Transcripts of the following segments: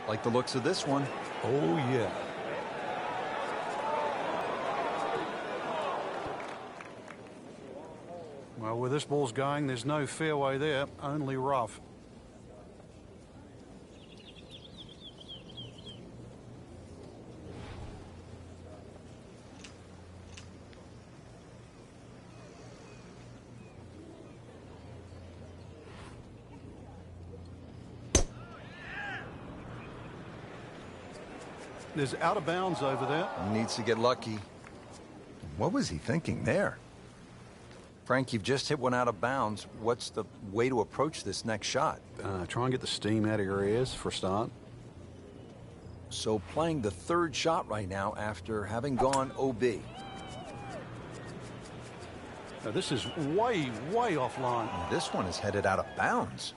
Like the looks of this one. Oh, yeah. Well, where this ball's going, there's no fairway there, only rough. There's out of bounds over there. He needs to get lucky. What was he thinking there? Frank, you've just hit one out of bounds. What's the way to approach this next shot? Try and get the steam out of your ears for a start. So playing the third shot right now after having gone OB. Now, this is way, way offline. This one is headed out of bounds.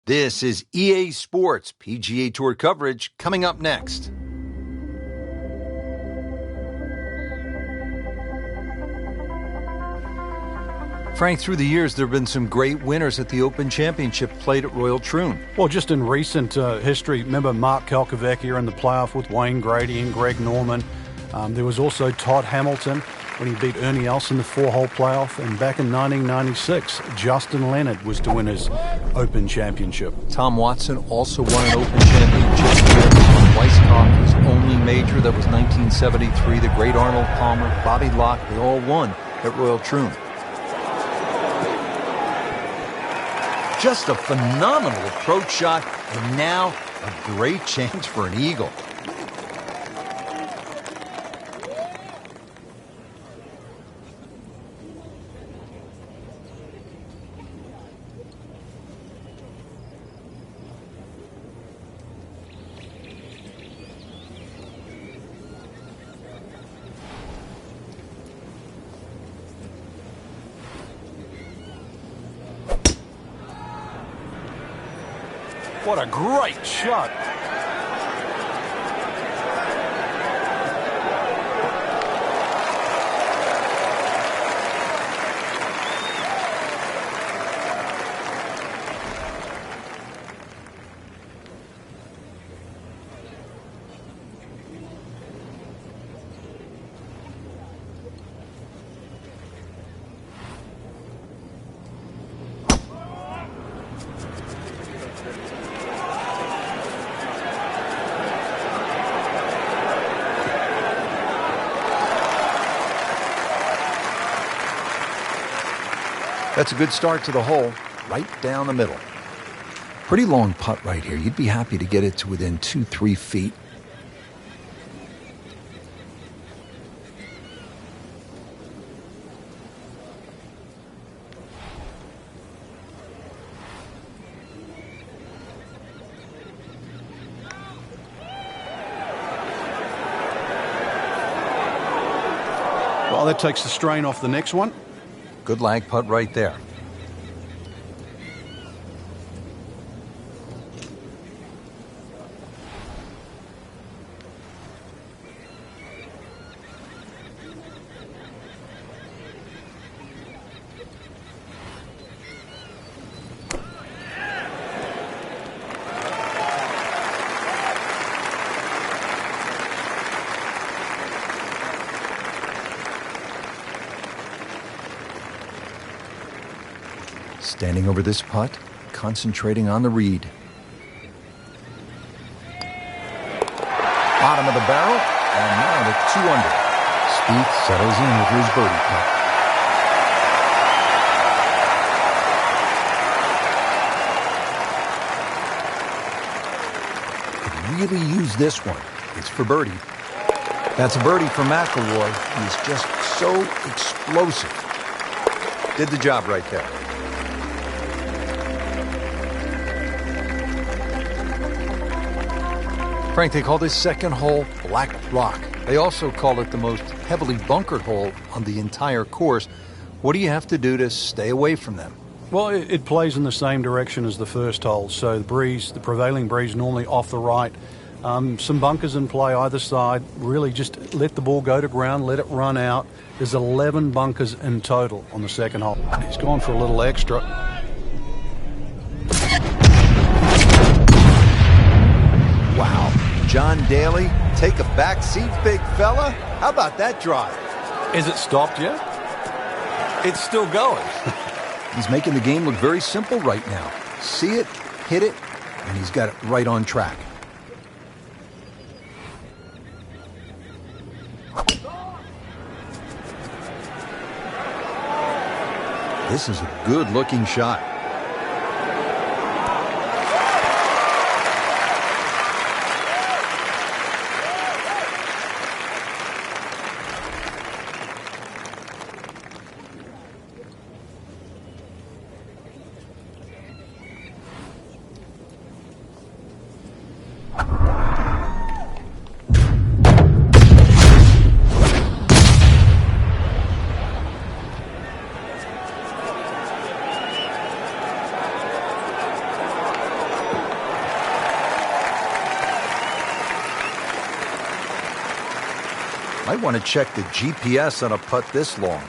This is EA Sports PGA Tour coverage coming up next. Frank, through the years, there have been some great winners at the Open Championship played at Royal Troon. Well, just in recent history, remember Mark Kalkovecchia in the playoff with Wayne Grady and Greg Norman. There was also Todd Hamilton when he beat Ernie Els in the 4-hole playoff. And back in 1996, Justin Leonard was to win his Open Championship. Tom Watson also won an Open Championship here. Weisskopf's only major, that was 1973. The great Arnold Palmer, Bobby Locke, they all won at Royal Troon. Just a phenomenal approach shot, and now a great chance for an eagle. What a great shot. That's a good start to the hole, right down the middle. Pretty long putt right here. You'd be happy to get it to within 2-3 feet. Well, that takes the strain off the next one. Good lag putt right there. Standing over this putt, concentrating on the read. Bottom of the barrel, and now to 2 under. Spieth settles in with his birdie putt. Could really use this one. It's for birdie. That's a birdie for McIlroy. He's just so explosive. Did the job right there. Frank, they call this second hole Black Rock. They also call it the most heavily bunkered hole on the entire course. What do you have to do to stay away from them? Well, it plays in the same direction as the first hole. So the prevailing breeze normally off the right. Some bunkers in play either side. Really just let the ball go to ground, let it run out. There's 11 bunkers in total on the second hole. He's gone for a little extra. Wow. John Daly, take a back seat, big fella. How about that drive? Is it stopped yet? It's still going. He's making the game look very simple right now. See it, hit it, and he's got it right on track. This is a good-looking shot. Might want to check the GPS on a putt this long.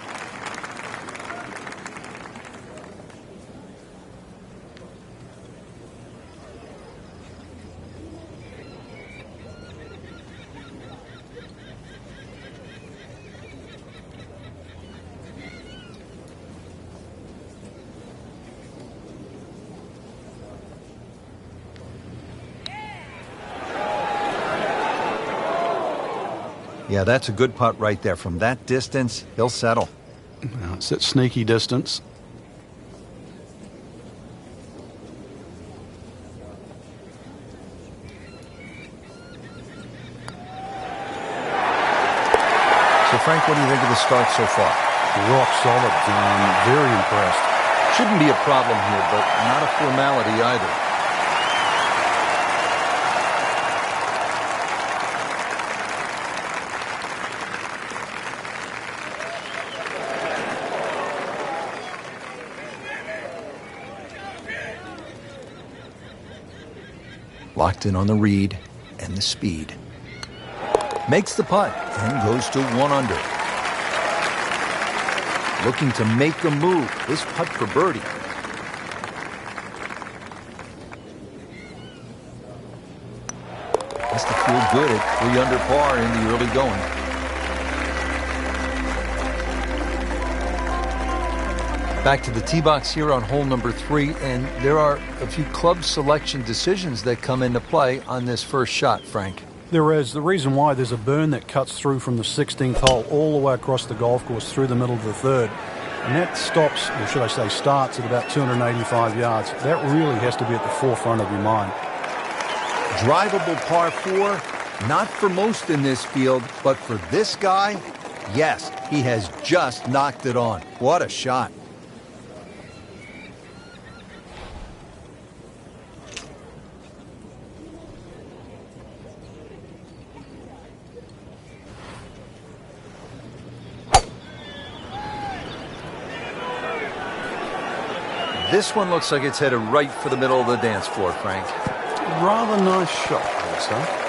Yeah, that's a good putt right there. From that distance, he'll settle. Now, it's at sneaky distance. So, Frank, what do you think of the start so far? Rock solid. Very impressed. Shouldn't be a problem here, but not a formality either. Locked in on the read and the speed. Makes the putt and goes to 1 under. Looking to make a move. This putt for birdie. Has to feel good at 3 under par in the early going. Back to the tee box here on hole number 3, and there are a few club selection decisions that come into play on this first shot, Frank. There is. The reason why, there's a burn that cuts through from the 16th hole all the way across the golf course through the middle of the 3rd. And that stops, or should I say starts, at about 285 yards. That really has to be at the forefront of your mind. Drivable par 4, not for most in this field, but for this guy, yes, he has just knocked it on. What a shot. This one looks like it's headed right for the middle of the dance floor, Frank. Rather nice shot, I would say.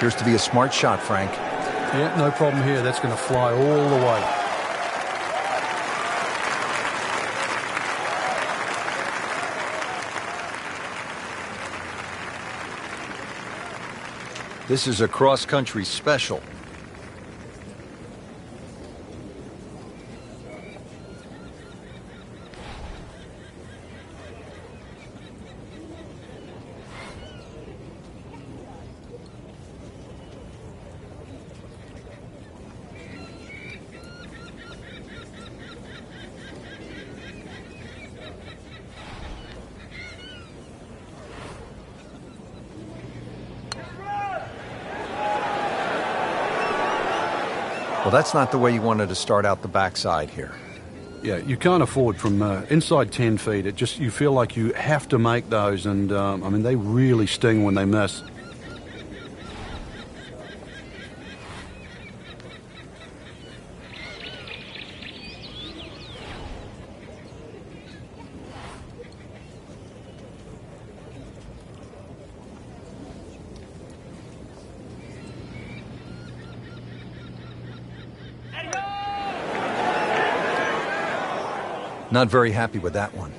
Appears to be a smart shot, Frank. Yeah, no problem here. That's going to fly all the way. This is a cross-country special. Well, that's not the way you wanted to start out the backside here. Yeah, you can't afford from inside 10 feet. It just, you feel like you have to make those, and I mean, they really sting when they miss. Not very happy with that one.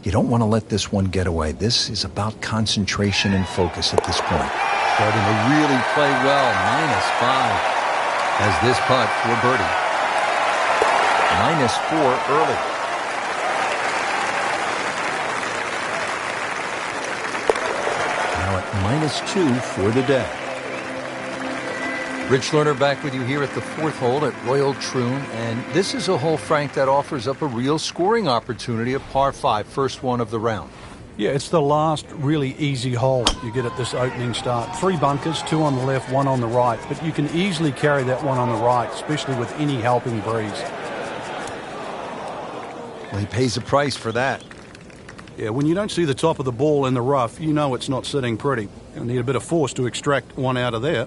You don't want to let this one get away. This is about concentration and focus at this point. Starting to really play well. -5 as this putt for birdie. -4 early. Now at -2 for the day. Rich Lerner back with you here at the fourth hole at Royal Troon. And this is a hole, Frank, that offers up a real scoring opportunity, a par 5, first one of the round. Yeah, it's the last really easy hole you get at this opening start. 3 bunkers, 2 on the left, 1 on the right. But you can easily carry that one on the right, especially with any helping breeze. Well, he pays a price for that. Yeah, when you don't see the top of the ball in the rough, you know it's not sitting pretty. You'll need a bit of force to extract one out of there.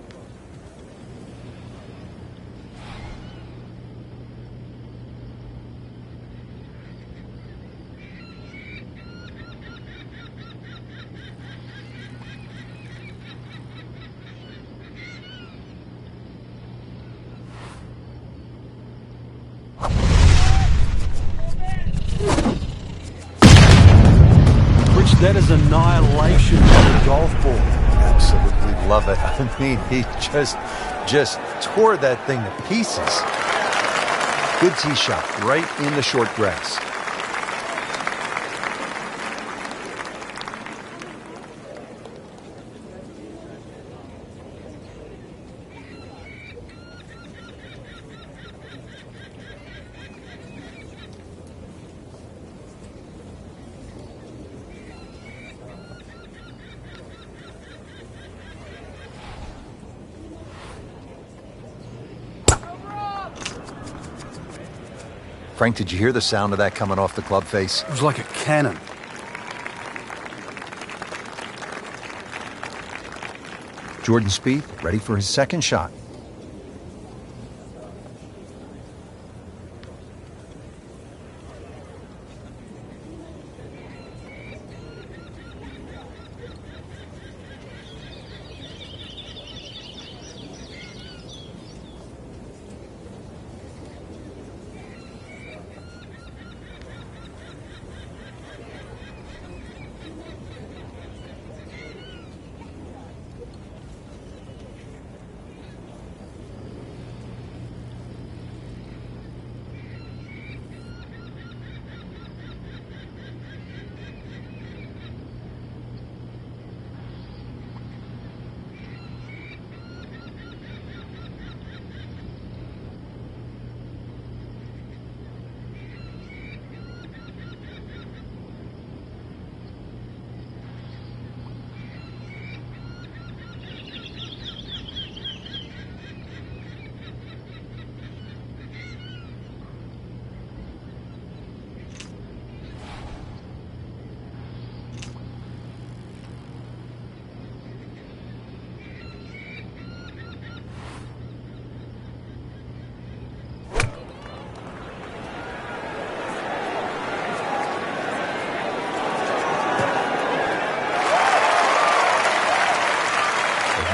That is annihilation of the golf ball. Absolutely love it. I mean, he just tore that thing to pieces. Good tee shot right in the short grass. Frank, did you hear the sound of that coming off the club face? It was like a cannon. Jordan Spieth ready for his second shot.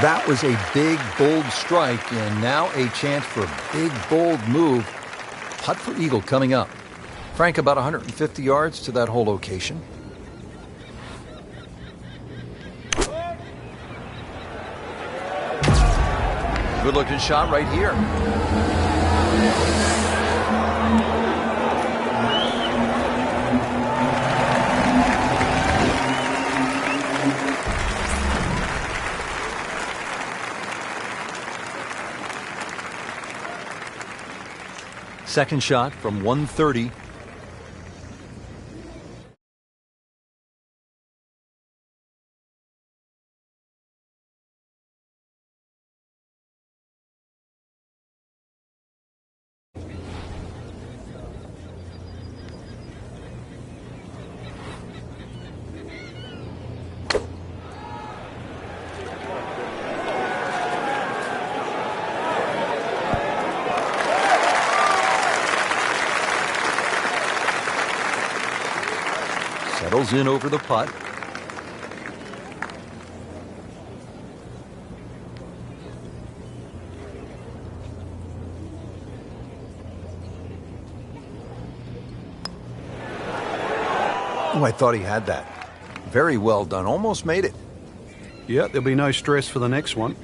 That was a big, bold strike, and now a chance for a big, bold move. Putt for eagle coming up. Frank, about 150 yards to that hole location. Good-looking shot right here. Second shot from 130. Settles in over the putt. Oh, I thought he had that. Very well done. Almost made it. Yeah, there'll be no stress for the next one.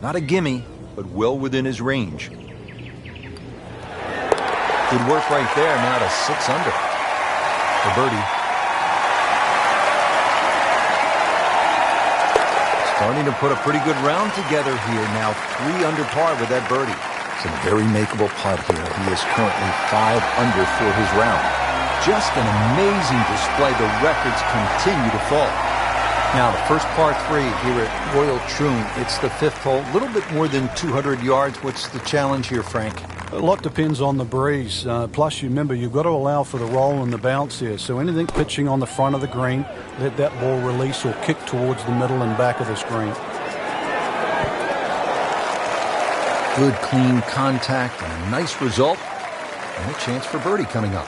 Not a gimme, but well within his range. Good work right there, now to 6 under for birdie. Starting to put a pretty good round together here now. 3 under par with that birdie. It's a very makeable putt here. He is currently 5 under for his round. Just an amazing display. The records continue to fall. Now, the first par 3 here at Royal Troon. It's the 5th hole. A little bit more than 200 yards. What's the challenge here, Frank? A lot depends on the breeze. Plus, you remember, you've got to allow for the roll and the bounce here. So anything pitching on the front of the green, let that ball release or kick towards the middle and back of the screen. Good, clean contact and a nice result. And a chance for birdie coming up.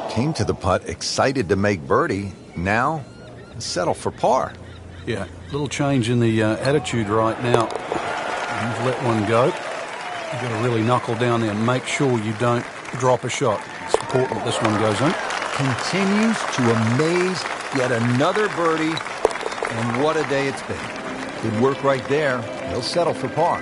Came to the putt excited to make birdie. Now, settle for par. Yeah, little change in the attitude right now. You've let one go. You've got to really knuckle down there and make sure you don't drop a shot. It's important this one goes in. Continues to amaze. Yet another birdie. And what a day it's been. Good work right there. He'll settle for par.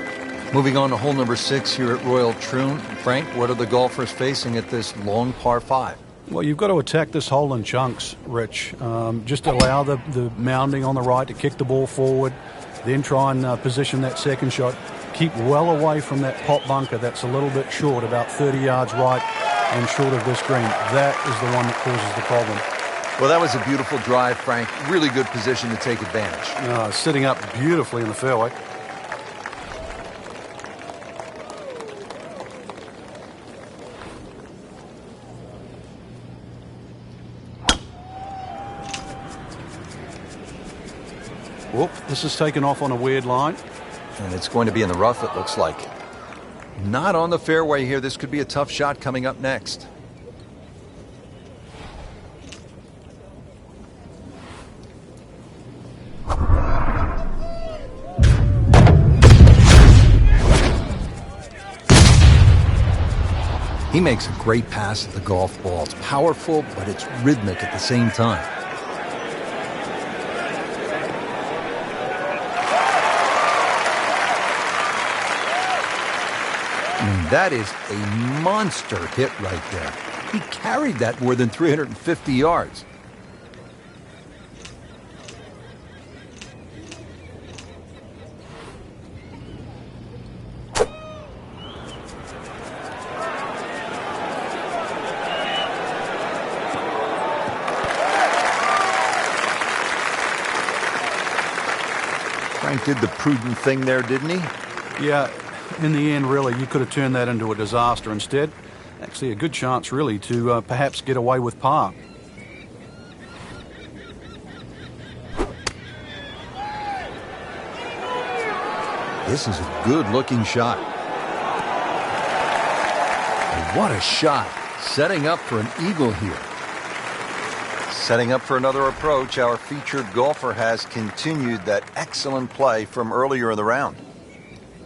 Moving on to hole number 6 here at Royal Troon. Frank, what are the golfers facing at this long par 5? Well, you've got to attack this hole in chunks, Rich. Just allow the mounding on the right to kick the ball forward, then try and position that second shot. Keep well away from that pot bunker that's a little bit short, about 30 yards right and short of this green. That is the one that causes the problem. Well, that was a beautiful drive, Frank. Really good position to take advantage. Sitting up beautifully in the fairway. Whoop, this is taken off on a weird line. And it's going to be in the rough, it looks like. Not on the fairway here. This could be a tough shot coming up next. He makes a great pass at the golf ball. It's powerful, but it's rhythmic at the same time. That is a monster hit right there. He carried that more than 350 yards. Frank did the prudent thing there, didn't he? Yeah. In the end, really, you could have turned that into a disaster instead. Actually, a good chance, really, to perhaps get away with par. This is a good-looking shot. And what a shot. Setting up for an eagle here. Setting up for another approach, our featured golfer has continued that excellent play from earlier in the round.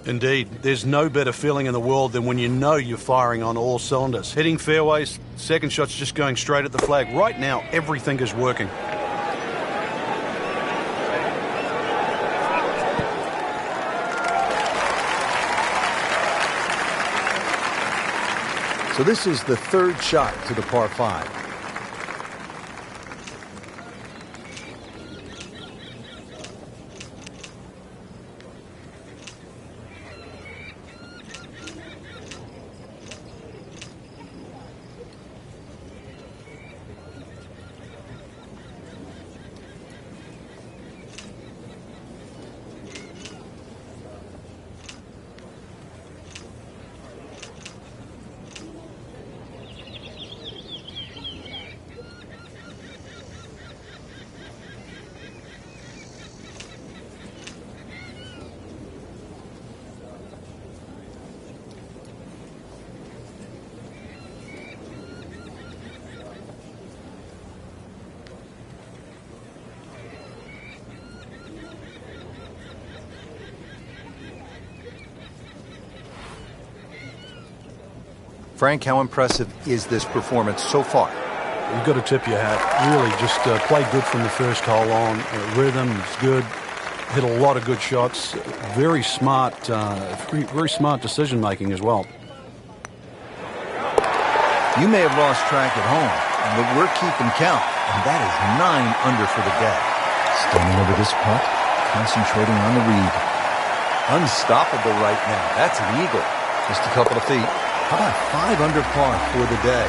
Indeed. There's no better feeling in the world than when you know you're firing on all cylinders. Hitting fairways, second shot's just going straight at the flag. Right now, everything is working. So this is the third shot to the par 5. Frank, how impressive is this performance so far? You've got to tip your hat. Really just played good from the first hole on. Rhythm is good. Hit a lot of good shots. Very smart decision making as well. You may have lost track at home, but we're keeping count, and that is 9 under for the day. Standing over this putt, concentrating on the read. Unstoppable right now. That's an eagle. Just a couple of feet. How about 5 under par for the day?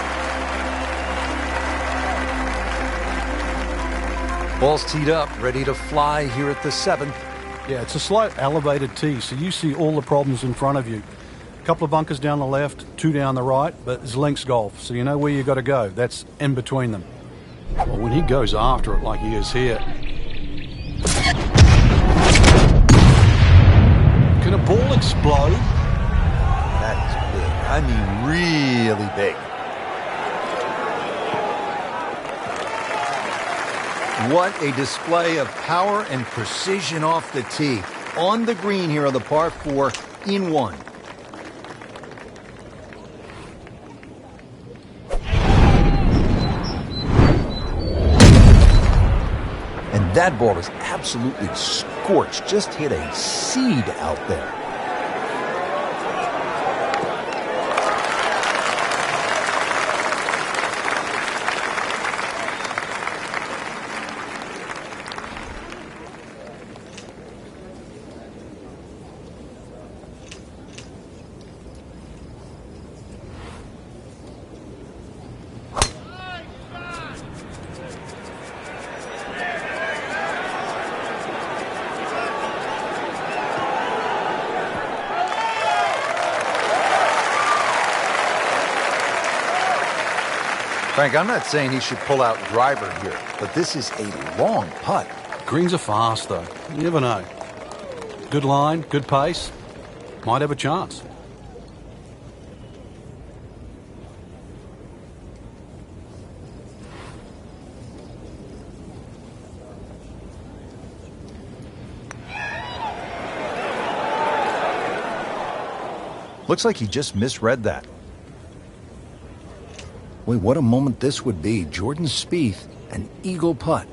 Ball's teed up, ready to fly here at the 7th. Yeah, it's a slight elevated tee, so you see all the problems in front of you. A couple of bunkers down the left, 2 down the right, but it's links golf, so you know where you got to go. That's in between them. Well, when he goes after it like he is here, can a ball explode? That is big. I mean, really big. What a display of power and precision off the tee. On the green here on the par 4 in 1. And that ball is absolutely scorched. Just hit a seed out there. Frank, I'm not saying he should pull out driver here, but this is a long putt. Greens are fast, though. You never know. Good line, good pace. Might have a chance. Looks like he just misread that. Boy, what a moment this would be. Jordan Spieth, an eagle putt.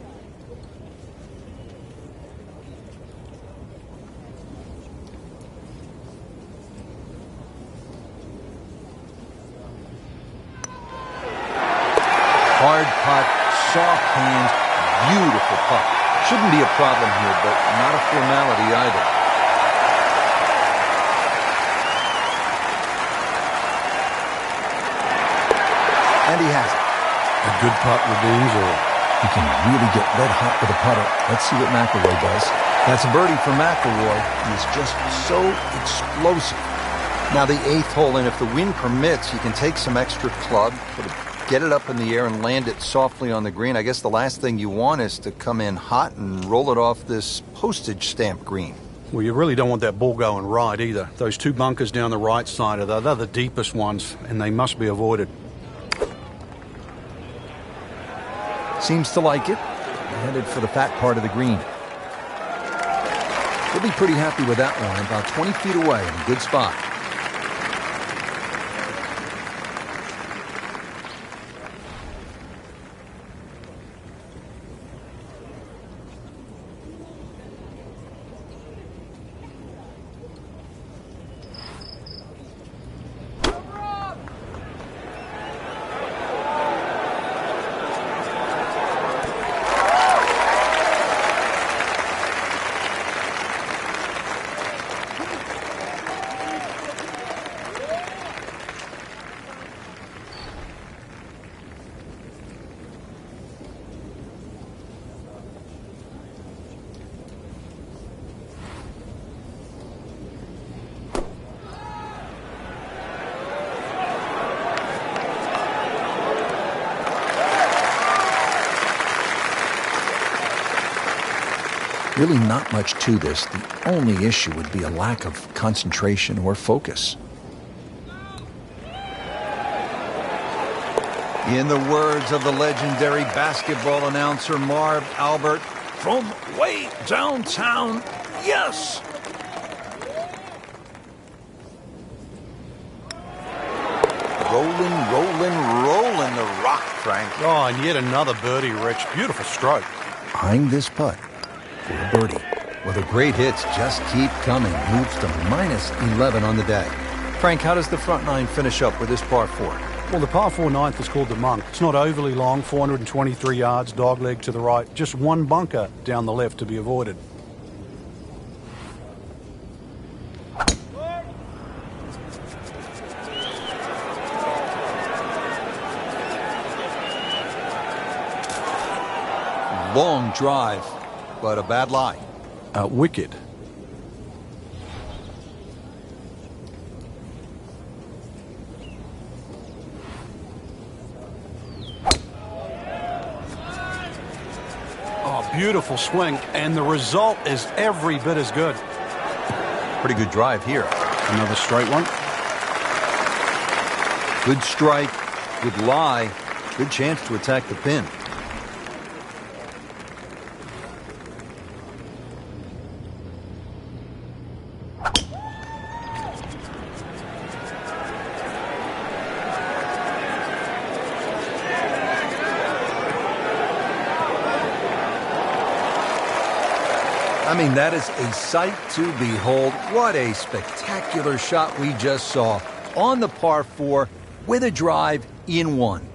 Hard putt, soft hands, beautiful putt. Shouldn't be a problem here, but not a formality either. And he has it. A good putt redeems all. He can really get red hot with a putter. Let's see what McIlroy does. That's a birdie for McIlroy. He's just so explosive. Now the 8th hole, and if the wind permits, you can take some extra club, get it up in the air and land it softly on the green. I guess the last thing you want is to come in hot and roll it off this postage stamp green. Well, you really don't want that ball going right either. Those 2 bunkers down the right side they're the deepest ones, and they must be avoided. Seems to like it. Headed for the fat part of the green. He'll be pretty happy with that one. About 20 feet away in a good spot. Really not much to this. The only issue would be a lack of concentration or focus. In the words of the legendary basketball announcer Marv Albert, from way downtown, yes! rolling the rock, Frank. Oh, and yet another birdie, Rich. Beautiful stroke. Eyeing this putt for a birdie. Well, the great hits just keep coming. Moves to -11 on the day. Frank, how does the front nine finish up with this par 4? Well, the par 4 ninth is called the Monk. It's not overly long, 423 yards, dogleg to the right. Just one bunker down the left to be avoided. Long drive, but a bad lie. Wicked. Oh, beautiful swing, and the result is every bit as good. Pretty good drive here. Another straight one. Good strike, good lie, good chance to attack the pin. I mean, that is a sight to behold. What a spectacular shot we just saw on the par 4 with a drive in one.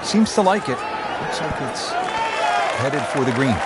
Seems to like it. Looks like it's headed for the green.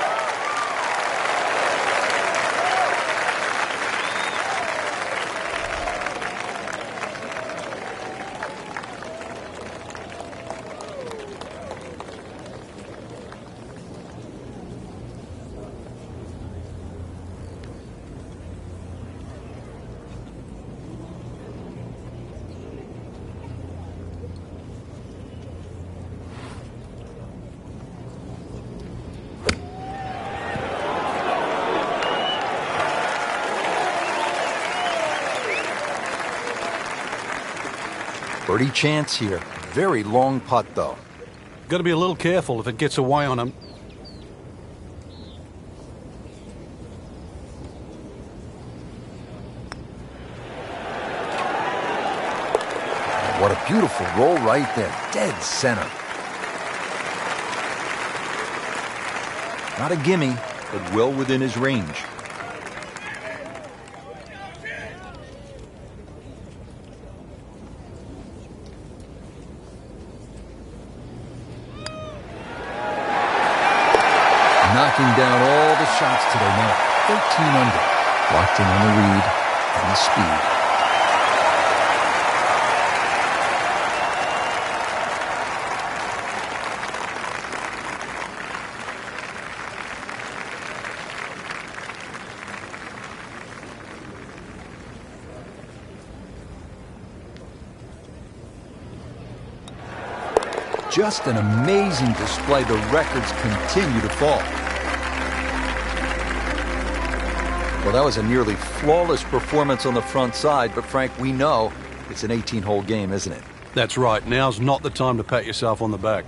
Birdie chance here. Very long putt, though. Got to be a little careful if it gets away on him. What a beautiful roll right there. Dead center. Not a gimme, but well within his range. Knocking down all the shots today now. 13 under. Locked in on the read and the speed. Just an amazing display. The records continue to fall. Well, that was a nearly flawless performance on the front side, but Frank, we know it's an 18-hole game, isn't it? That's right. Now's not the time to pat yourself on the back.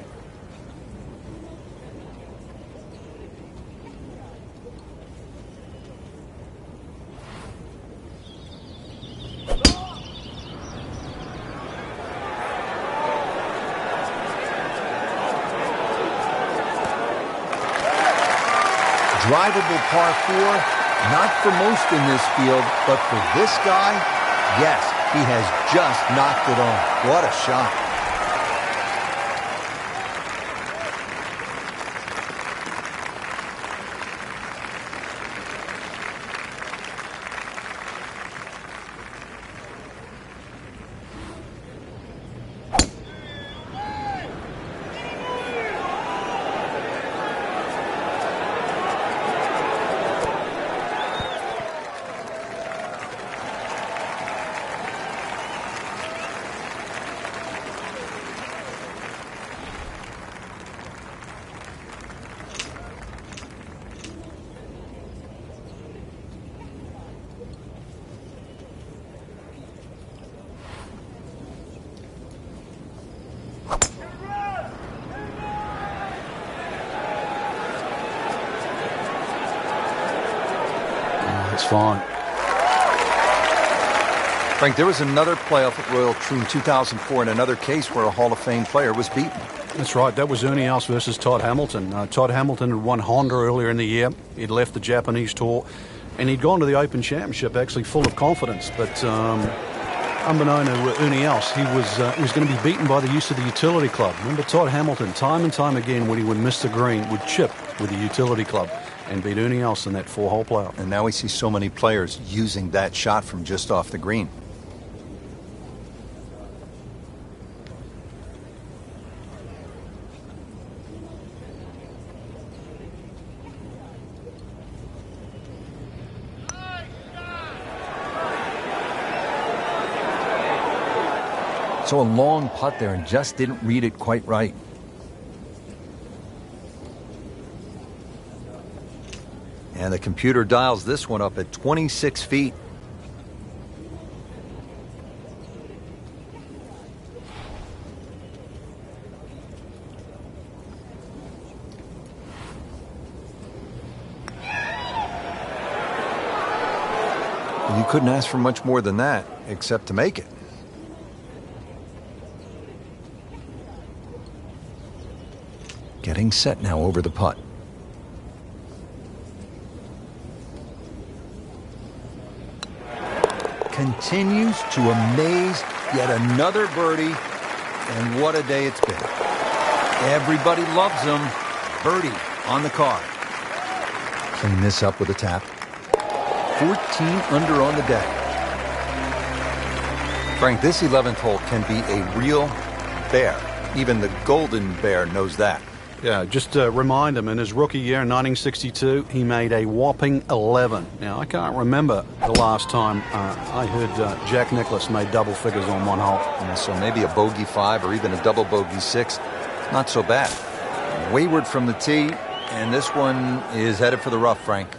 Drivable par 4. Not for most in this field, but for this guy, yes, he has just knocked it on. What a shot. fine. Frank, there was another playoff at Royal Troon 2004 in another case where a Hall of Fame player was beaten. That's right. That was Ernie Els versus Todd Hamilton. Todd Hamilton had won Honda earlier in the year. He'd left the Japanese tour, and he'd gone to the Open Championship actually full of confidence. But unbeknown to Ernie Els, he was going to be beaten by the use of the utility club. Remember, Todd Hamilton, time and time again, when he would miss the green, would chip with the utility club and beat Ernie Els in that 4-hole playoff. And now we see so many players using that shot from just off the green. So a long putt there and just didn't read it quite right. And the computer dials this one up at 26 feet. You couldn't ask for much more than that, except to make it. Getting set now over the putt. Continues to amaze. Yet another birdie. And what a day it's been. Everybody loves him. Birdie on the card. Clean this up with a tap. 14 under on the day. Frank, this 11th hole can be a real bear. Even the Golden Bear knows that. Yeah, just to remind him, in his rookie year in 1962, he made a whopping 11. Now, I can't remember the last time I heard Jack Nicklaus made double figures on one hole. And so maybe a bogey 5 or even a double bogey 6. Not so bad. Wayward from the tee, and this one is headed for the rough, Frank.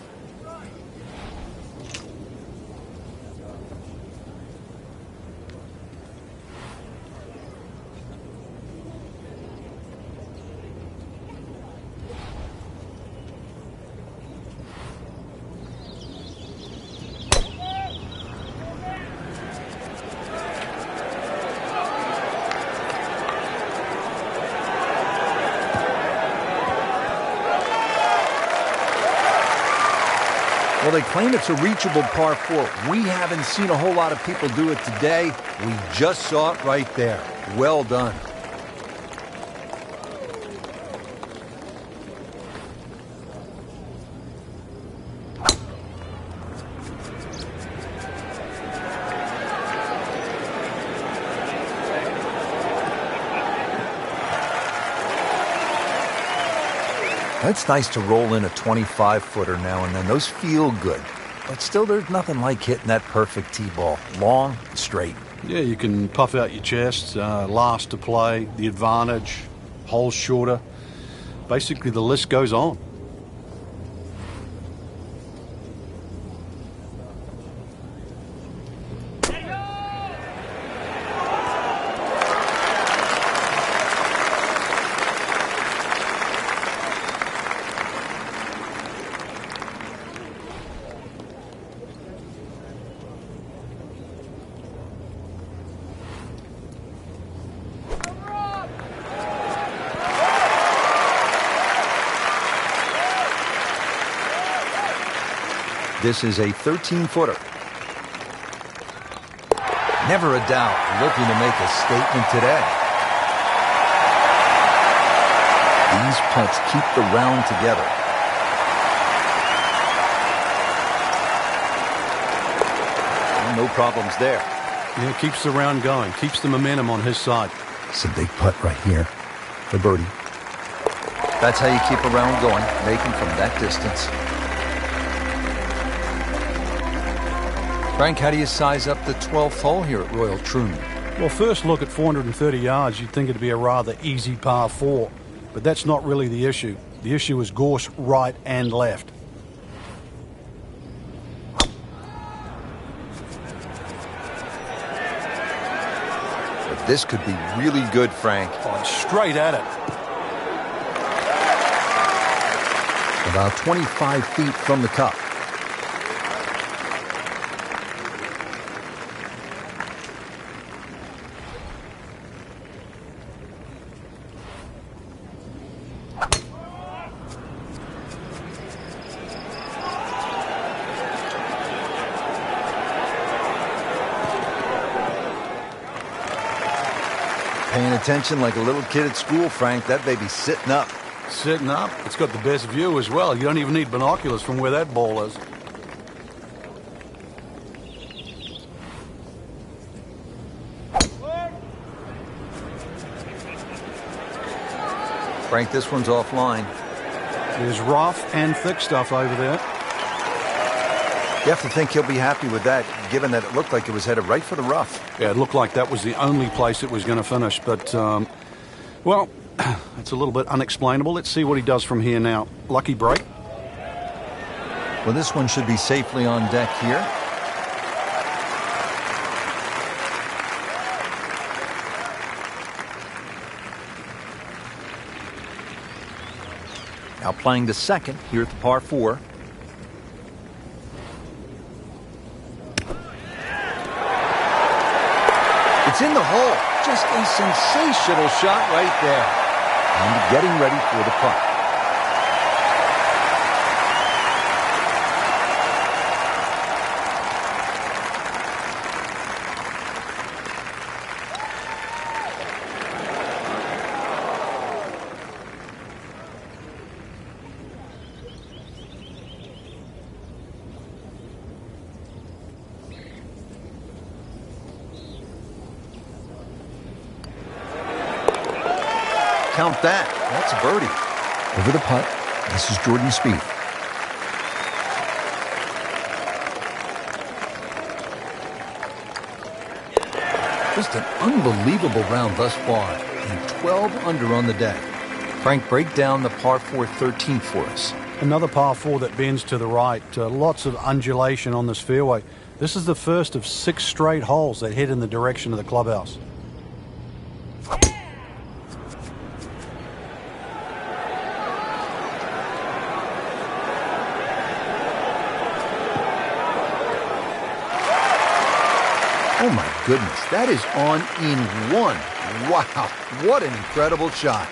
Well, they claim it's a reachable par 4. We haven't seen a whole lot of people do it today. We just saw it right there. Well done. It's nice to roll in a 25-footer now and then. Those feel good. But still, there's nothing like hitting that perfect tee ball. Long and straight. Yeah, you can puff out your chest, last to play, the advantage, holes shorter. Basically, the list goes on. This is a 13-footer. Never a doubt looking to make a statement today. These putts keep the round together. And no problems there. Yeah, keeps the round going, keeps the momentum on his side. It's a big putt right here for birdie. That's how you keep a round going, making from that distance. Frank, how do you size up the 12th hole here at Royal Troon? Well, first look at 430 yards, you'd think it'd be a rather easy par 4. But that's not really the issue. The issue is gorse right and left. But this could be really good, Frank. Oh, straight at it. About 25 feet from the cup. Paying attention like a little kid at school, Frank. That baby's sitting up. Sitting up. It's got the best view as well. You don't even need binoculars from where that ball is. Frank, this one's offline. There's rough and thick stuff over there. You have to think he'll be happy with that, given that it looked like it was headed right for the rough. Yeah, it looked like that was the only place it was going to finish. But, well, it's a little bit unexplainable. Let's see what he does from here now. Lucky break. Well, this one should be safely on deck here. Now playing the second here at the par 4. It's in the hole. Just a sensational shot right there. And getting ready for the putt. Count that. That's a birdie. Over the putt. This is Jordan Spieth. Just an unbelievable round thus far. And 12 under on the day. Frank, break down the par 4 13 for us. Another par 4 that bends to the right. Lots of undulation on this fairway. This is the first of 6 straight holes that head in the direction of the clubhouse. Oh my goodness, that is on in one. Wow, what an incredible shot.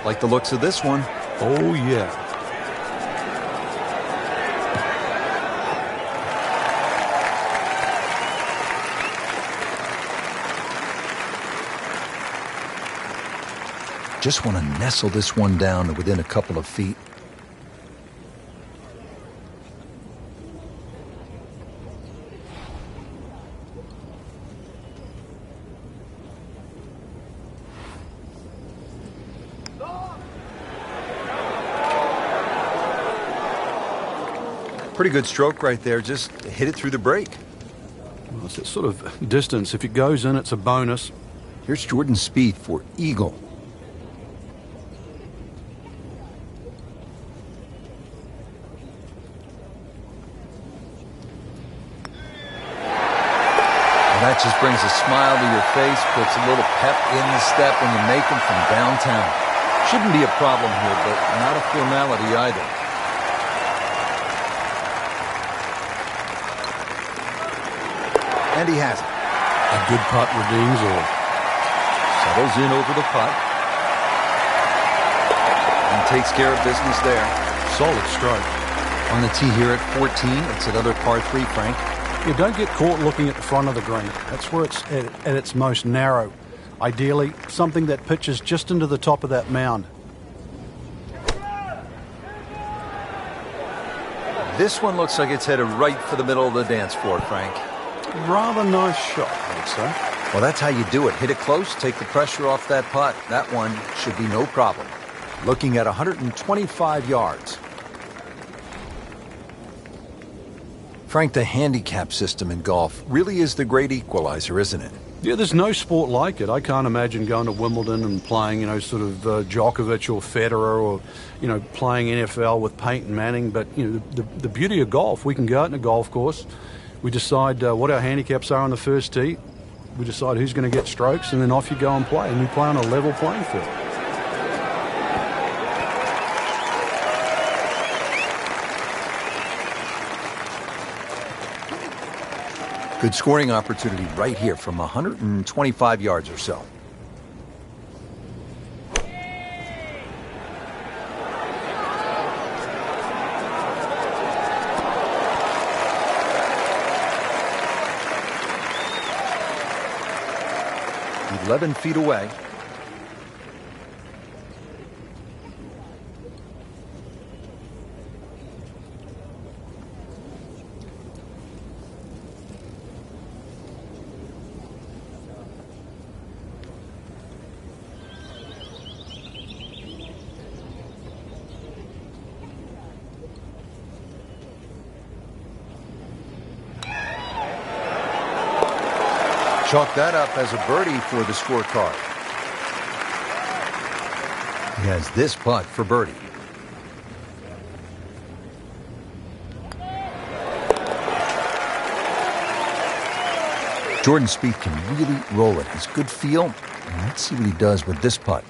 Like the looks of this one. Oh, yeah. Just want to nestle this one down to within a couple of feet. Pretty good stroke right there. Just hit it through the break. Well, it's that sort of distance. If it goes in, it's a bonus. Here's Jordan Spieth for eagle. Well, that just brings a smile to your face, puts a little pep in the step when you make them from downtown. Shouldn't be a problem here, but not a formality either. And he has it. A good putt redeems all. Settles in over the putt. And takes care of business there. Solid stroke. On the tee here at 14, it's another par 3, Frank. You don't get caught looking at the front of the green. That's where it's at its most narrow. Ideally, something that pitches just into the top of that mound. This one looks like it's headed right for the middle of the dance floor, Frank. Rather nice shot, I would say. Well, that's how you do it. Hit it close, take the pressure off that putt. That one should be no problem. Looking at 125 yards. Frank, the handicap system in golf really is the great equalizer, isn't it? Yeah, there's no sport like it. I can't imagine going to Wimbledon and playing, sort of Djokovic or Federer, or, playing NFL with Peyton Manning. But, the beauty of golf, we can go out in a golf course. We decide what our handicaps are on the first tee. We decide who's going to get strokes, and then off you go and play. And you play on a level playing field. Good scoring opportunity right here from 125 yards or so. "11 feet away." Chalk that up as a birdie for the scorecard. He has this putt for birdie. Jordan Spieth can really roll it. Has good feel. And let's see what he does with this putt.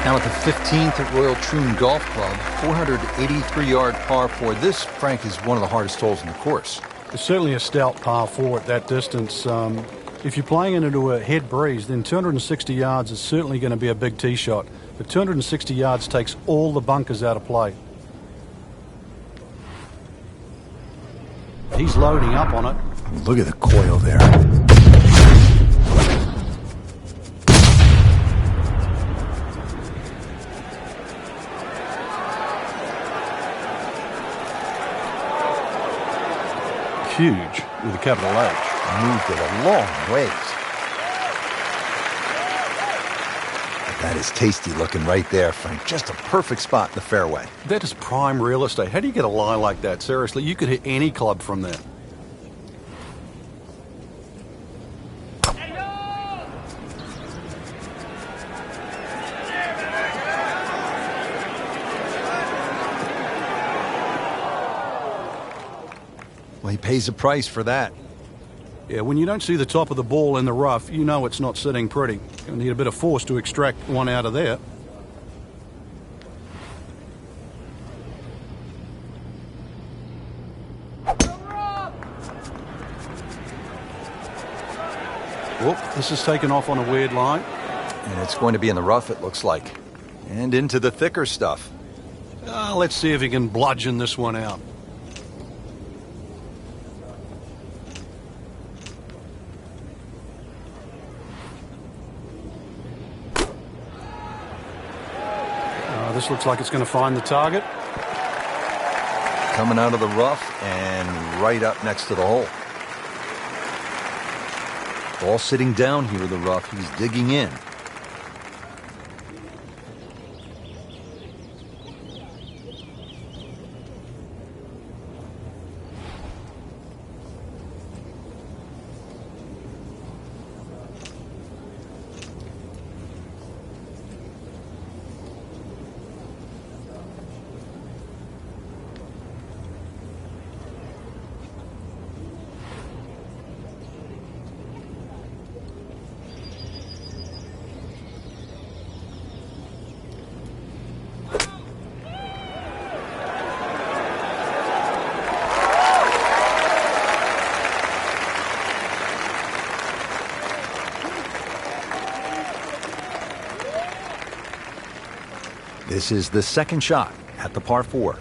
Now at the 15th at Royal Troon Golf Club, 483-yard par 4. This, Frank, is one of the hardest holes in the course. It's certainly a stout par 4 at that distance. If you're playing it into a head breeze, then 260 yards is certainly going to be a big tee shot. But 260 yards takes all the bunkers out of play. He's loading up on it. Look at the coil there. Huge with a capital H. Moved it a long ways. That is tasty looking right there, Frank. Just a perfect spot in the fairway. That is prime real estate. How do you get a lie like that? Seriously, you could hit any club from there. Well, he pays a price for that. Yeah, when you don't see the top of the ball in the rough, you know it's not sitting pretty. You need a bit of force to extract one out of there. Oh, this is taken off on a weird line. And it's going to be in the rough, it looks like. And into the thicker stuff. Let's see if he can bludgeon this one out. This looks like it's going to find the target. Coming out of the rough and right up next to the hole. Ball sitting down here in the rough. He's digging in. This is the second shot at the par 4.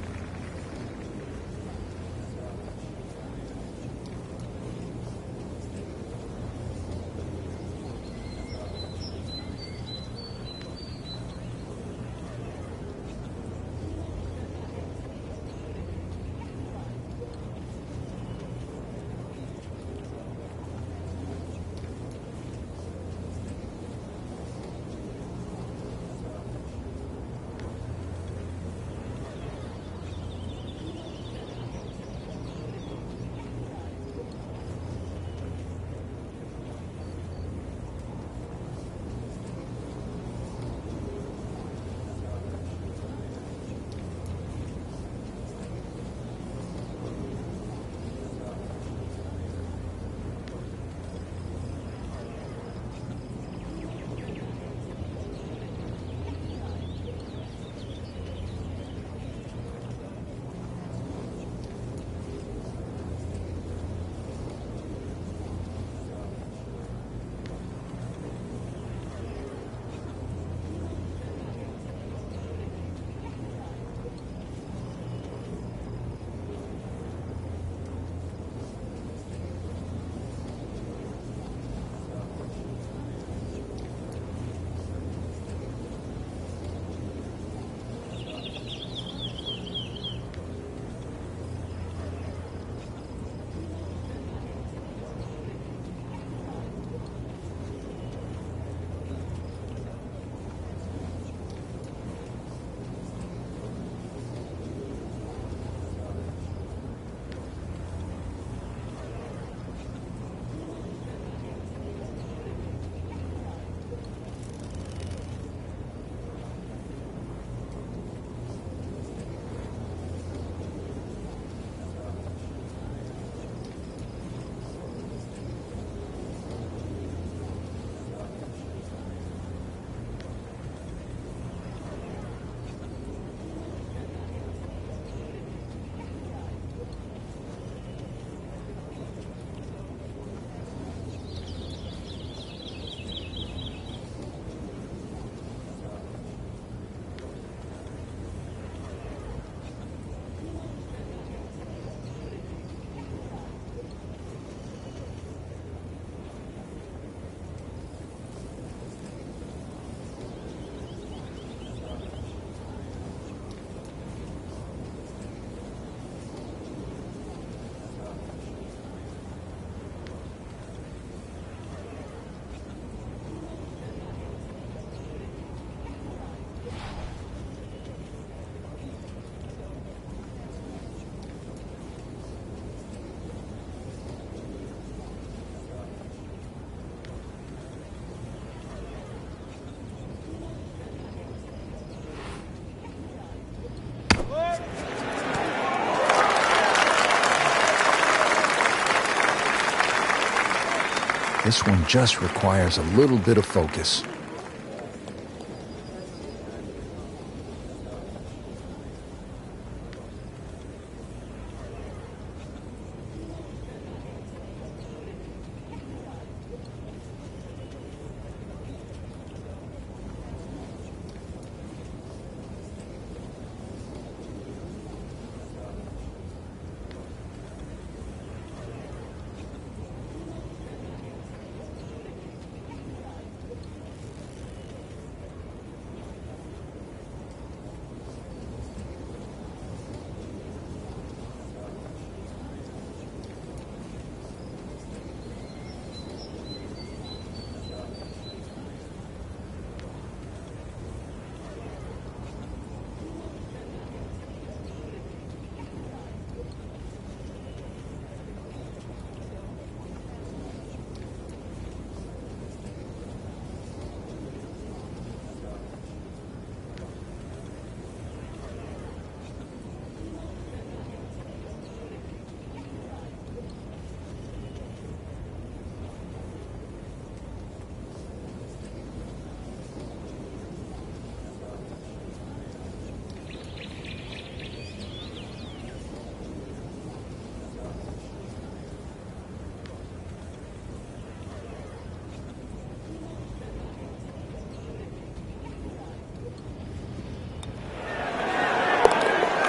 This one just requires a little bit of focus.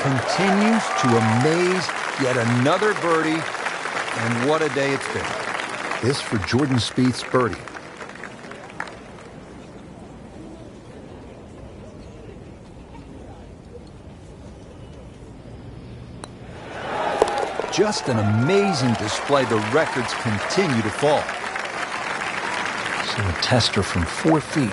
Continues to amaze. Yet another birdie, and what a day it's been. This for Jordan Spieth's birdie. Just an amazing display. The records continue to fall. So a tester from 4 feet.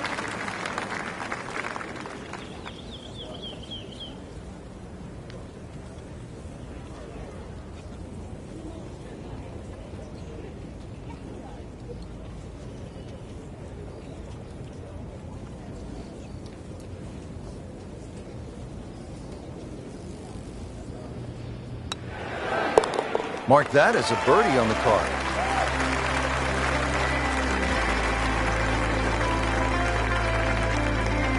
Mark that as a birdie on the card.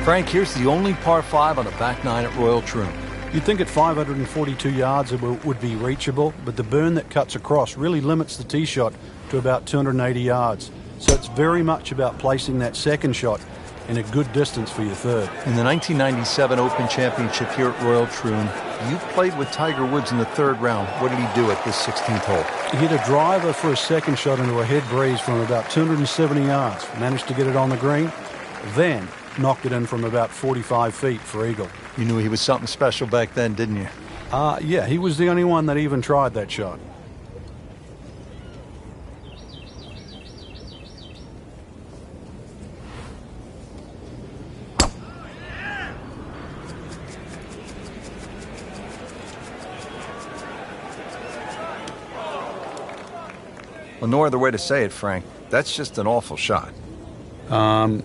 Frank, here's the only par 5 on the back 9 at Royal Troon. You'd think at 542 yards it would be reachable, but the burn that cuts across really limits the tee shot to about 280 yards. So it's very much about placing that second shot in a good distance for your third. In the 1997 Open Championship here at Royal Troon, you played with Tiger Woods in the 3rd round. What did he do at this 16th hole? He hit a driver for a second shot into a head breeze from about 270 yards. Managed to get it on the green, then knocked it in from about 45 feet for eagle. You knew he was something special back then, didn't you? Yeah, he was the only one that even tried that shot. Well, no other way to say it, Frank. That's just an awful shot. Bad.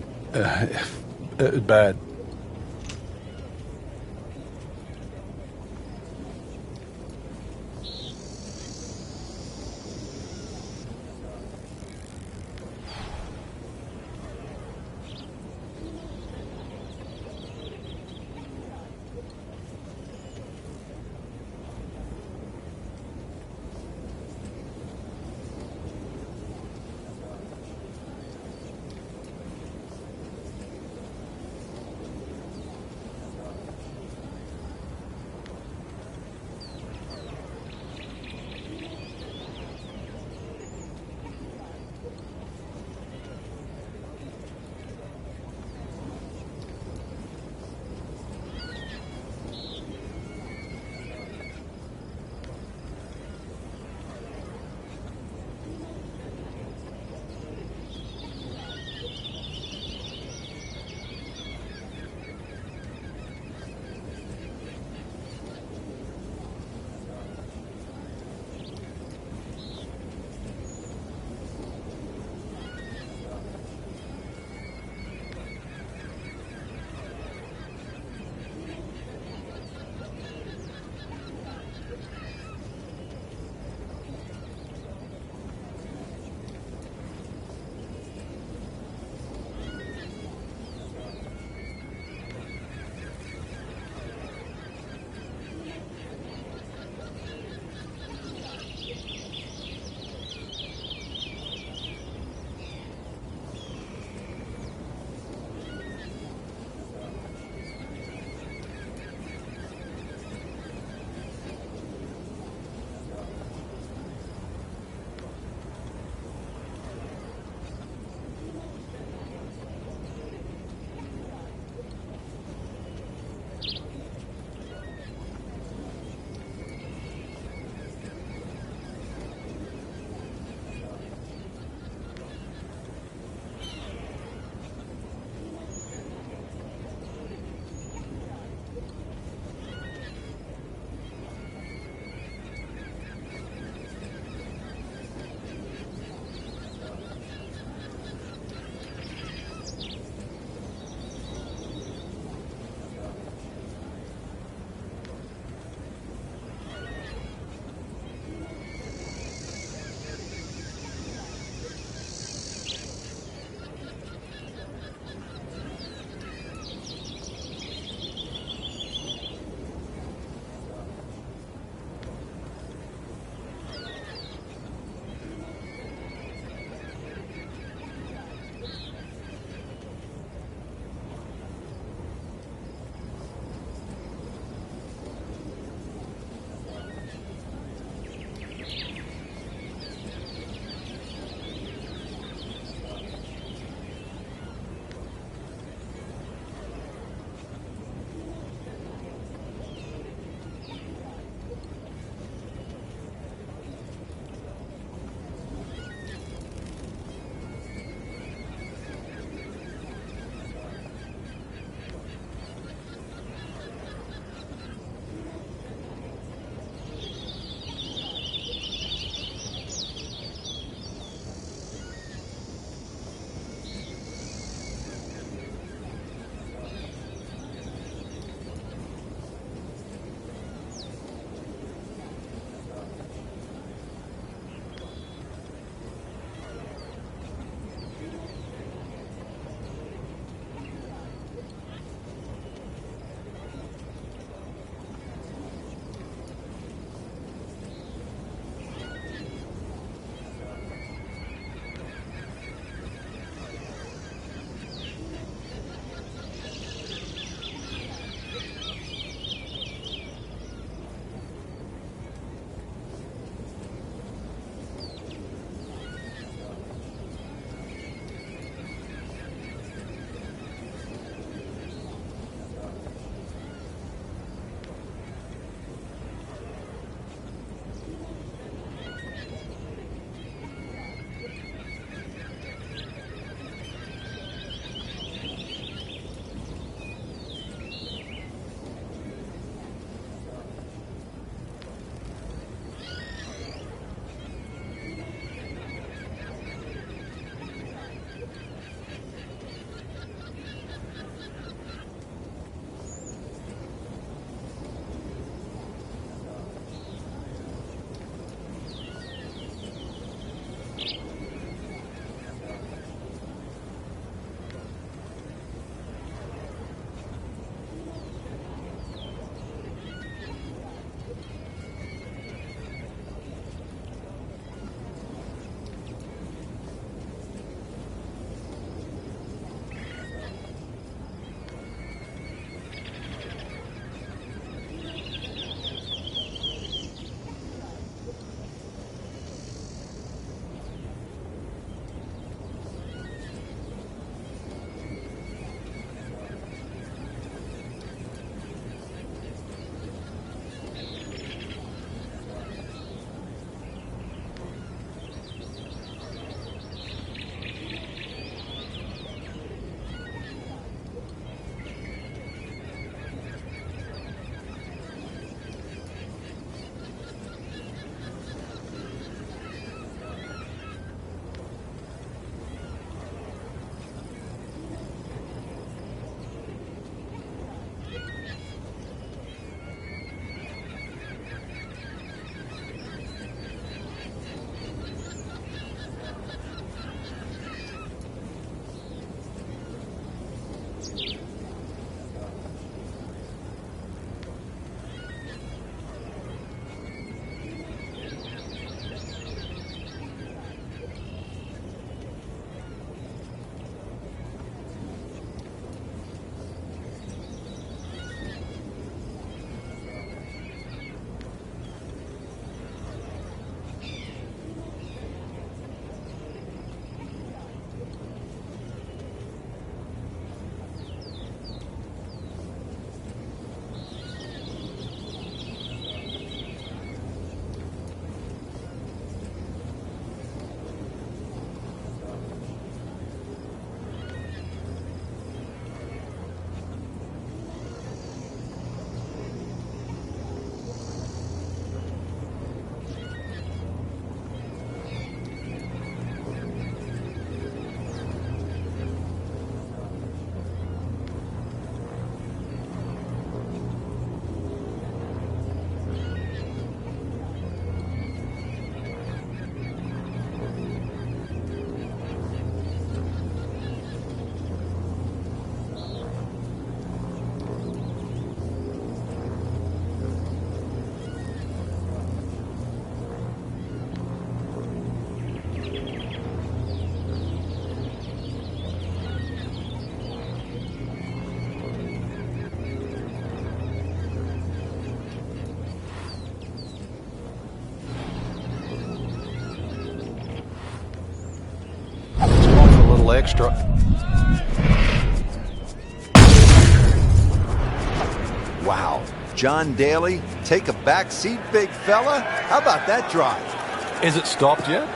little extra. Wow. John Daly, take a back seat, big fella. How about that drive? Is it stopped yet?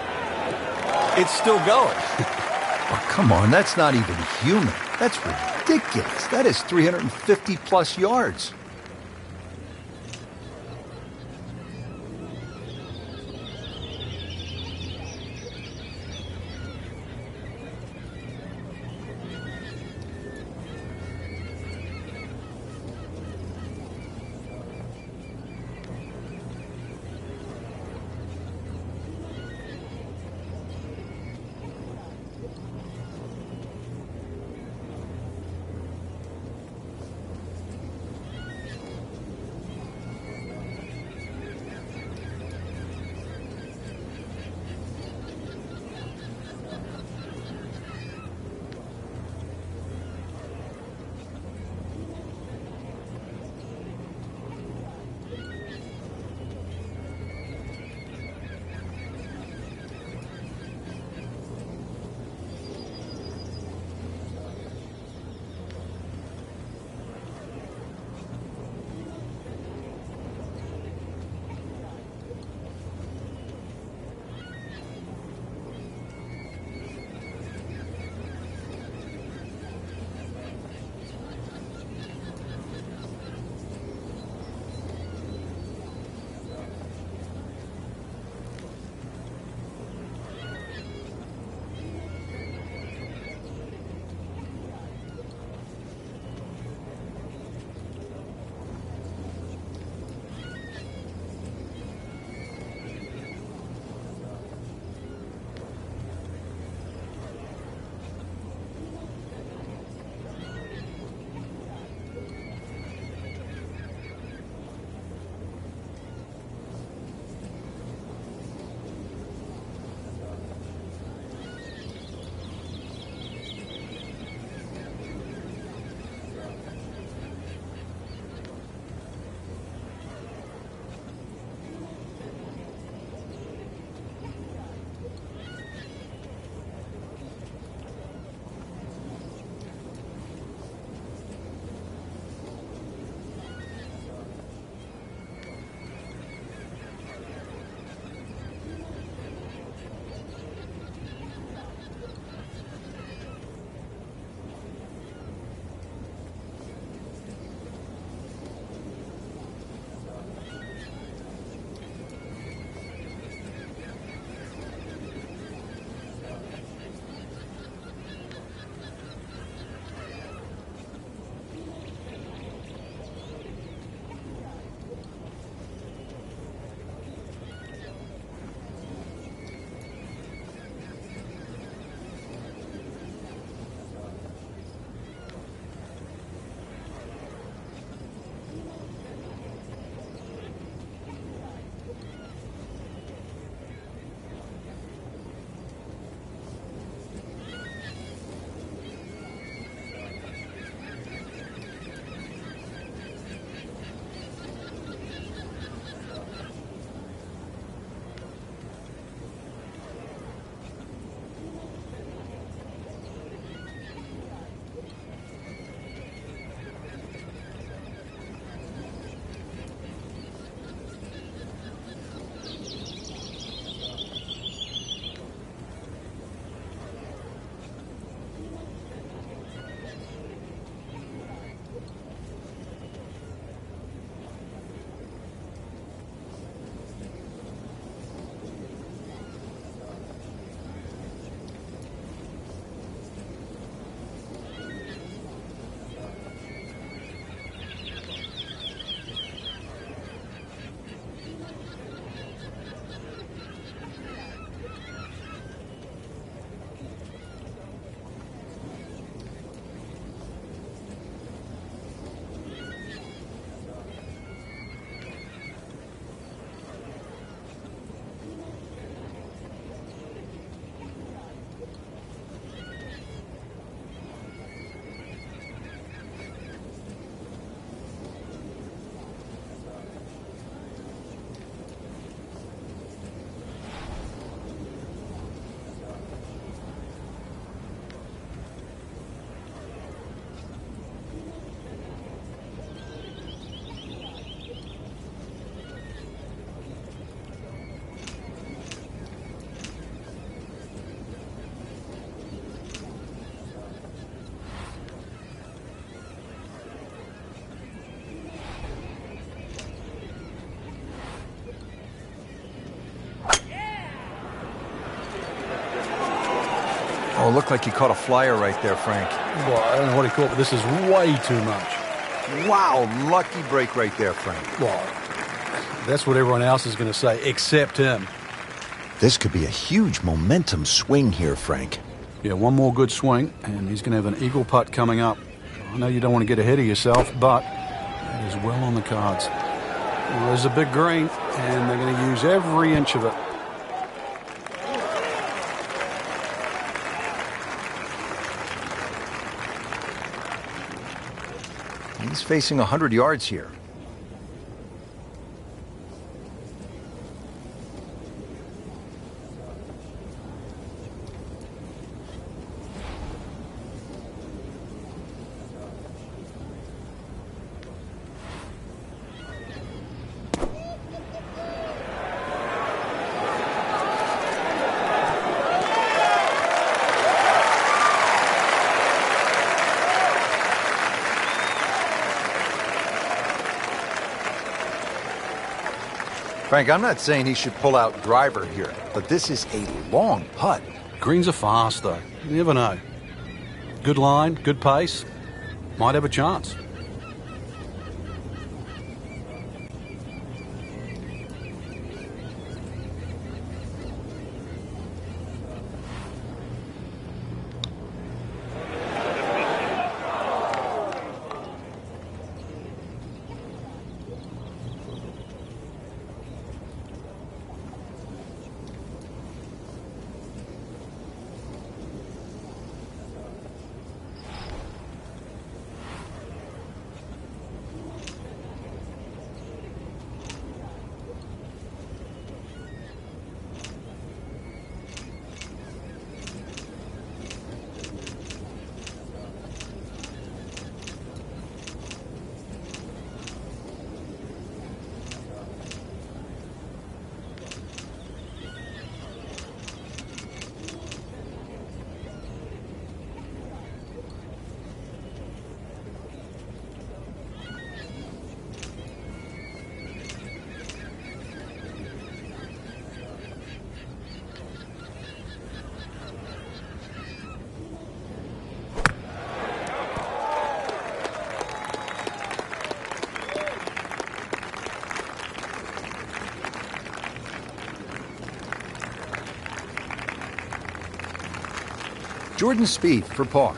It's still going. Oh, come on, that's not even human. That's ridiculous. That is 350-plus yards. Oh, it looked like he caught a flyer right there, Frank. Well, I don't know what he caught, but this is way too much. Wow, lucky break right there, Frank. Well, that's what everyone else is going to say, except him. This could be a huge momentum swing here, Frank. Yeah, one more good swing, and he's going to have an eagle putt coming up. I know you don't want to get ahead of yourself, but it is well on the cards. There's a big green, and they're going to use every inch of it. He's facing 100 yards here. Frank, I'm not saying he should pull out driver here, but this is a long putt. Greens are fast, though. You never know. Good line, good pace. Might have a chance. Jordan Spieth for par.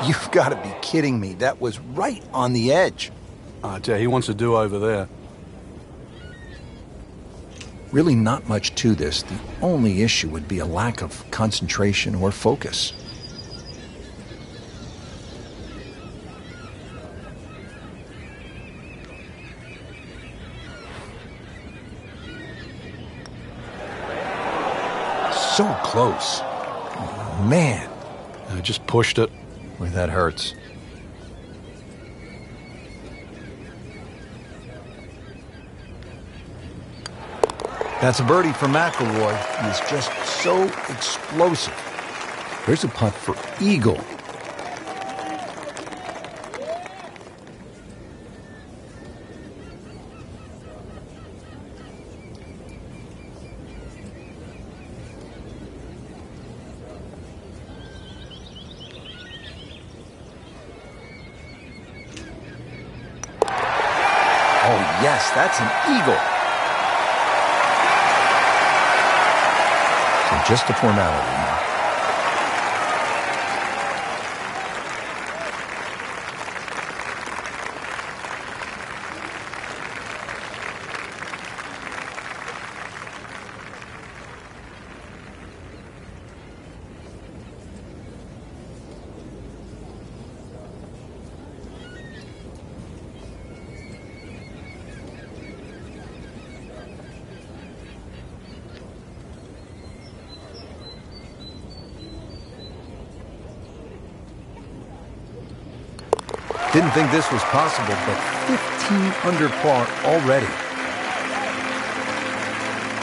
You've got to be kidding me. That was right on the edge. I tell you, he wants a do-over there. Really not much to this. The only issue would be a lack of concentration or focus. So close. Man. I just pushed it. Boy, that hurts. That's a birdie for McIlroy. He's just so explosive. Here's a putt for eagle. Oh, yes, that's an eagle. So just a formality now. Didn't think this was possible, but 15 under par already.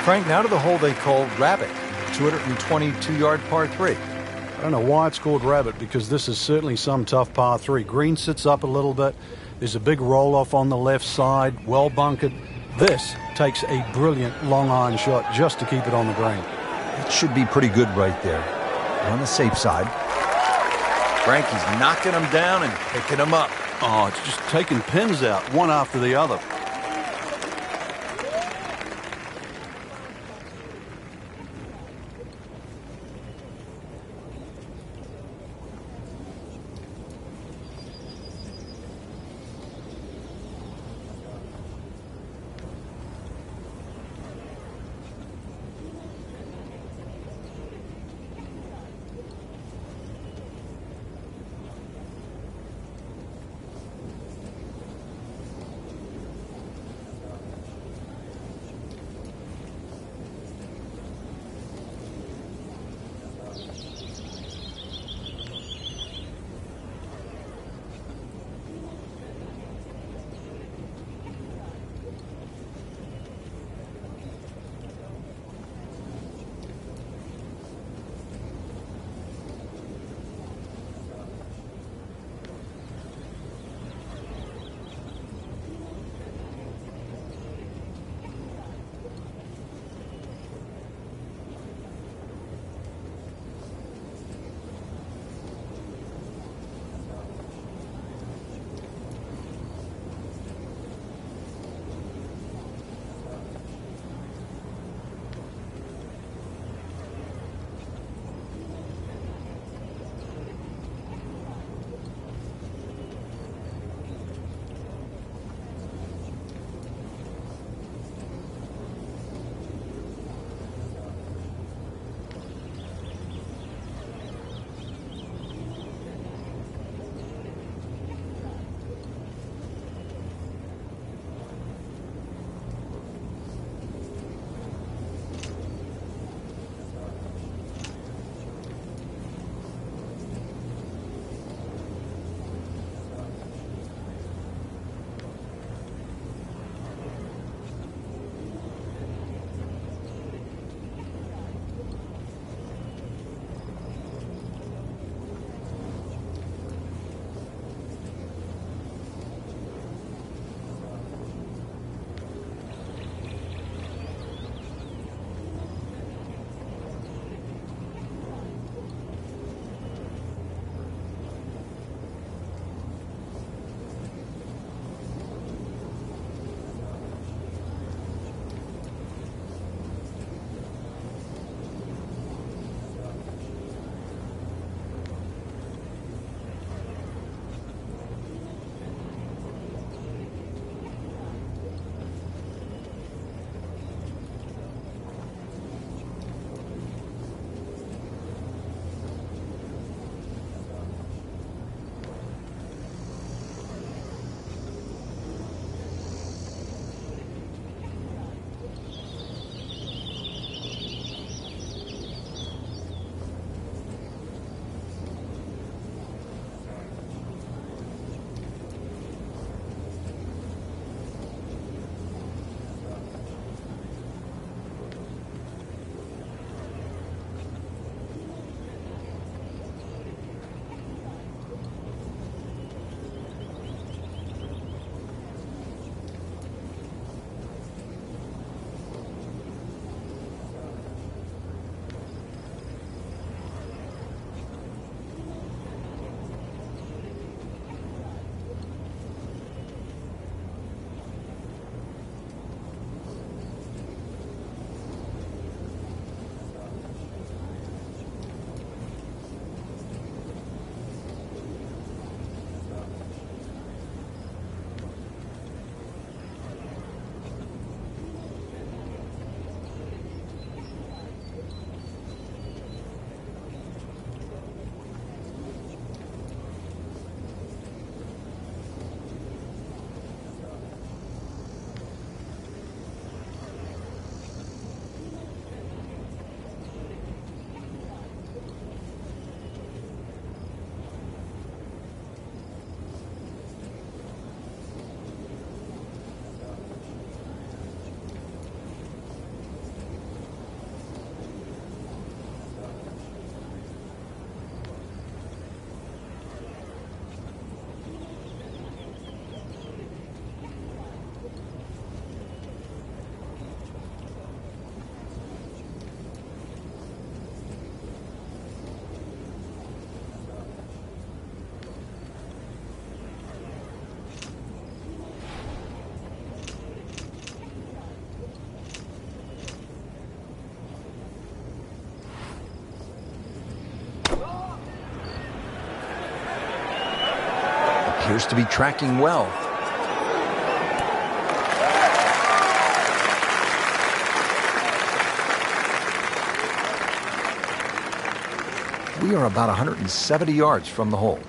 Frank, now to the hole they call Rabbit, 222-yard par 3. I don't know why it's called Rabbit, because this is certainly some tough par 3. Green sits up a little bit. There's a big roll-off on the left side, well bunkered. This takes a brilliant long iron shot just to keep it on the green. It should be pretty good right there. On the safe side. Frankie's knocking them down and picking them up. Oh, it's just taking pins out, one after the other. appears to be tracking well. We are about 170 yards from the hole.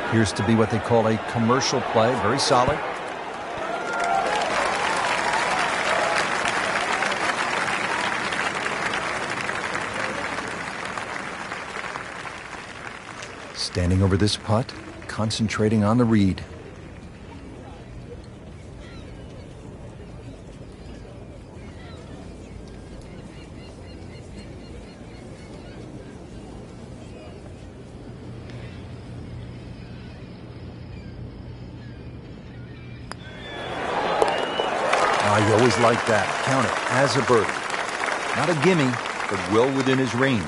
Appears to be what they call a commercial play. Very solid. Standing over this putt, concentrating on the read. You always like that. Count it as a birdie. Not a gimme, but well within his range.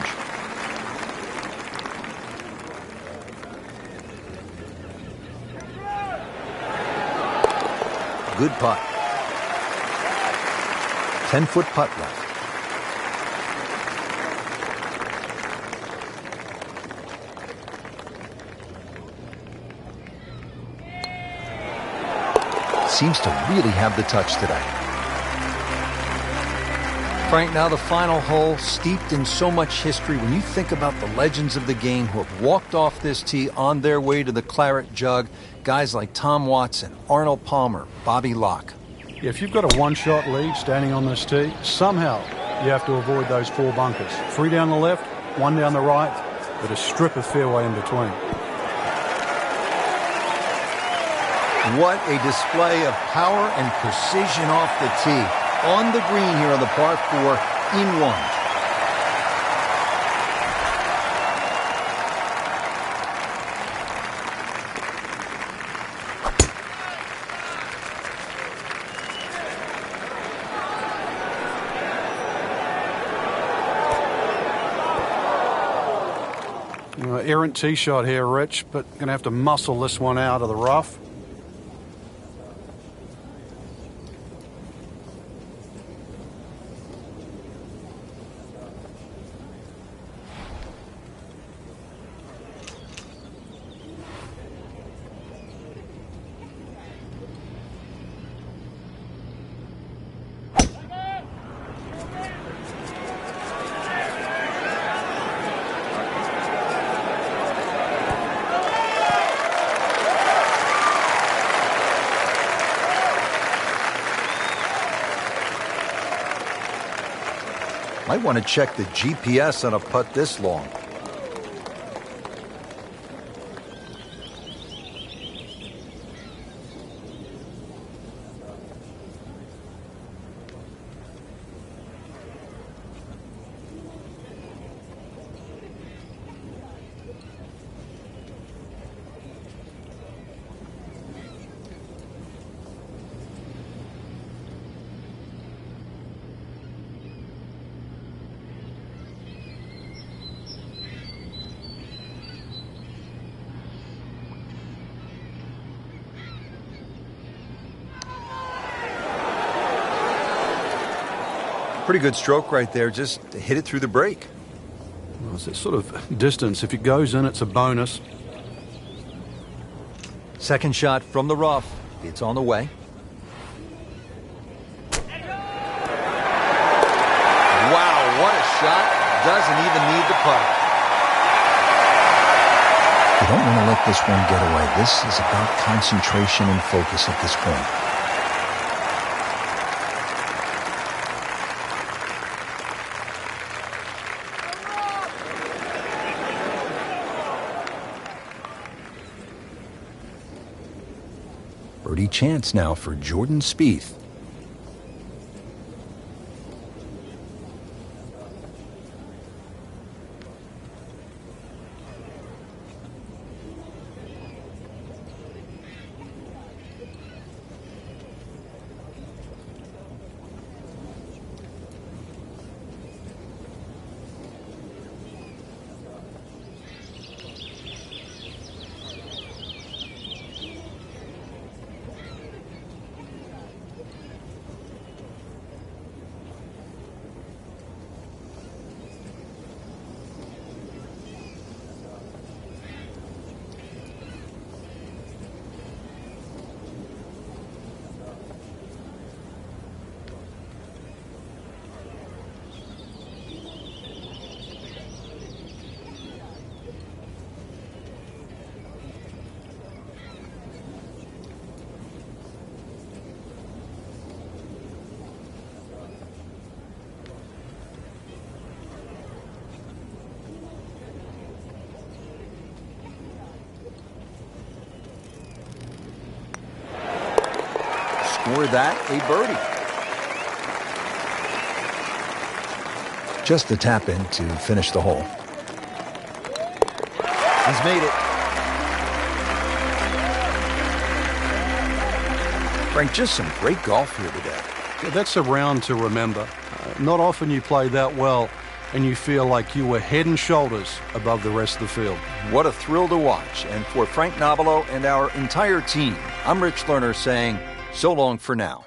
Good putt. 10-foot putt left. Seems to really have the touch today. Frank, now the final hole, steeped in so much history. When you think about the legends of the game who have walked off this tee on their way to the claret jug, guys like Tom Watson, Arnold Palmer, Bobby Locke. If you've got a one-shot lead standing on this tee, somehow you have to avoid those 4 bunkers. 3 down the left, 1 down the right, with a strip of fairway in between. What a display of power and precision off the tee. On the green here on the par 4 in 1. Errant tee shot here, Rich, but going to have to muscle this one out of the rough. Might want to check the GPS on a putt this long. Pretty good stroke right there, just to hit it through the break. Well, it's that sort of distance. If it goes in, it's a bonus. Second shot from the rough. It's on the way. Wow, what a shot. Doesn't even need the putter. You don't want to let this one get away. This is about concentration and focus at this point. Birdie chance now for Jordan Spieth. Score that a birdie. Just the tap in to finish the hole. He's made it. Frank, just some great golf here today. Yeah, that's a round to remember. Not often you play that well and you feel like you were head and shoulders above the rest of the field. What a thrill to watch. And for Frank Nobilo and our entire team, I'm Rich Lerner saying so long for now.